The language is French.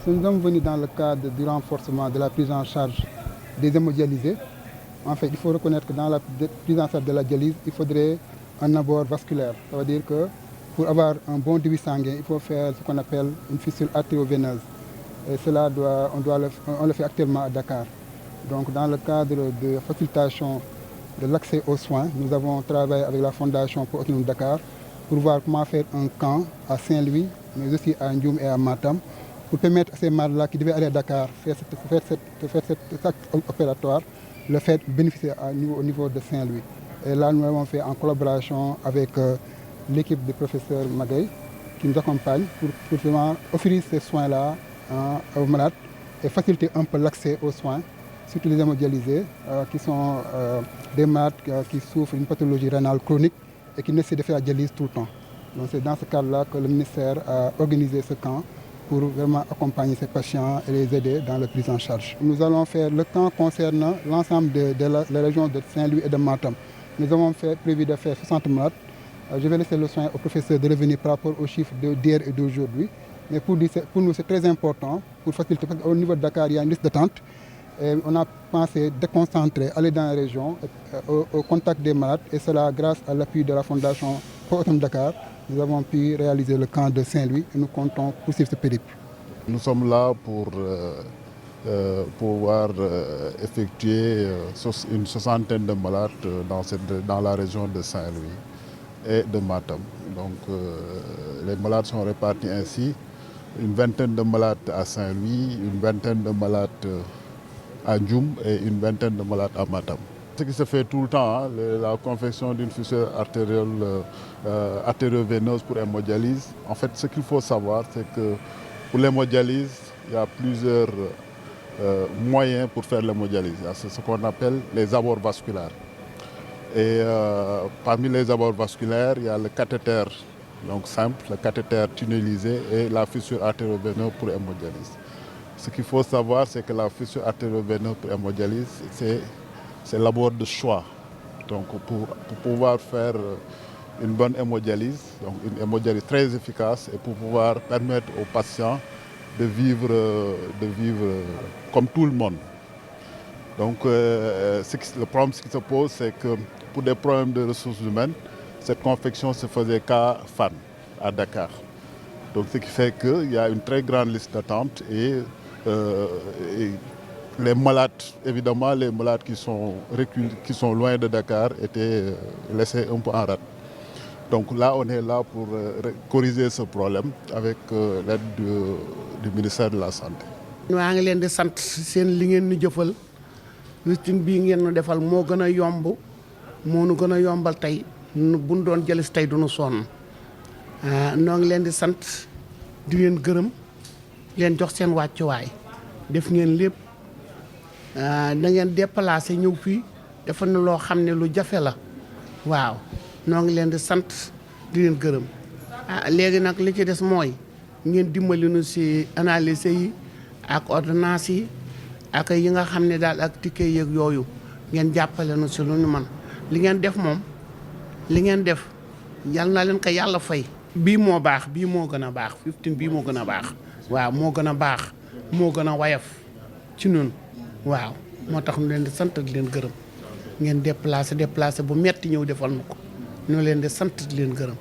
Nous sommes venus dans le cadre du renforcement de la prise en charge des hémodialysés. En fait, il faut reconnaître que dans la prise en charge de la dialyse, il faudrait un abord vasculaire. Ça veut dire que pour avoir un bon débit sanguin, il faut faire ce qu'on appelle une fistule artério-veineuse. Et cela, on le fait actuellement à Dakar. Donc, dans le cadre de facilitation de l'accès aux soins, nous avons travaillé avec la Fondation pour Autonome Dakar pour voir comment faire un camp à Saint-Louis, mais aussi à Ndioum et à Matam, pour permettre à ces malades-là qui devaient aller à Dakar faire cet acte opératoire, le fait bénéficier au niveau de Saint-Louis. Et là, nous l'avons fait en collaboration avec l'équipe du professeur Magay, qui nous accompagne pour vraiment offrir ces soins-là aux malades et faciliter un peu l'accès aux soins, surtout les hémodialysés, qui sont des malades qui souffrent d'une pathologie rénale chronique et qui nécessitent de faire la dialyse tout le temps. Donc c'est dans ce cadre-là que le ministère a organisé ce camp pour vraiment accompagner ces patients et les aider dans la prise en charge. Nous allons faire le camp concernant l'ensemble de la région de Saint-Louis et de Matam. Nous avons prévu de faire 60 malades. Je vais laisser le soin au professeur de revenir par rapport aux chiffres d'hier et d'aujourd'hui. Mais pour nous, c'est très important pour faciliter, parce qu'au niveau de Dakar, il y a une liste d'attente. On a pensé déconcentrer, aller dans la région, au contact des malades. Et cela, grâce à l'appui de la Fondation pour Autonome Dakar, nous avons pu réaliser le camp de Saint-Louis et nous comptons poursuivre ce périple. Nous sommes là pour pouvoir effectuer une soixantaine de malades dans la région de Saint-Louis et de Matam. Donc les malades sont répartis ainsi. Une vingtaine de malades à Saint-Louis, une vingtaine de malades à Ndioum et une vingtaine de malades à Matam. Ce qui se fait tout le temps, hein, la confection d'une fissure artério-veineuse pour hémodialyse. En fait, ce qu'il faut savoir, c'est que pour l'hémodialyse, il y a plusieurs moyens pour faire l'hémodialyse. C'est ce qu'on appelle les abords vasculaires. Et parmi les abords vasculaires, il y a le cathéter donc simple, le cathéter tunnelisé et la fissure artério-veineuse pour hémodialyse. Ce qu'il faut savoir, c'est que la fissure artério-veineuse pour hémodialyse, c'est l'abord de choix. Donc pour pouvoir faire une bonne hémodialyse, donc une hémodialyse très efficace et pour pouvoir permettre aux patients de vivre comme tout le monde. Donc le problème qui se pose, c'est que pour des problèmes de ressources humaines, cette confection se faisait qu'à Fann, à Dakar. Donc ce qui fait qu'il y a une très grande liste d'attente et les malades, évidemment, les malades qui sont loin de Dakar étaient laissés un peu en rade. Donc là, on est là pour corriger ce problème avec l'aide du ministère de la Santé. maa ngi leen di sant seen li ngeen ñu jëfal listing bii ngeen ñu defal moo gën a yomb moo nu gën a yombal tey bu ñu doon jëlis tey du ñu sonn noo ngi leen di sant di leen gërëm leen jox seen wàccuwaay def ngeen lépp da ngeen déplacé ñëw fii dafa ne loo xam ne lu jafe la waaw noo ngi leen di sant di leen gërëm léegi nag li ci des mooy ngeen dimbali nu si analyse yi ak ordonnance yi ak yi nga xam ne daal ak ticket yeeg yooyu ngeen jàppale nu si lu ñu man li ngeen def moom li ngeen def yal na leen ko yàlla fay. bii moo baax bii moo gën a baax 15 bii moo gën a baax waaw moo gën a baax moo gën a wayaf ci ñun waaw moo tax ñu leen di sant di leen gërëm ngeen déplacé bu metti ñëw defal na ko ñu leen di sant di leen gërëm.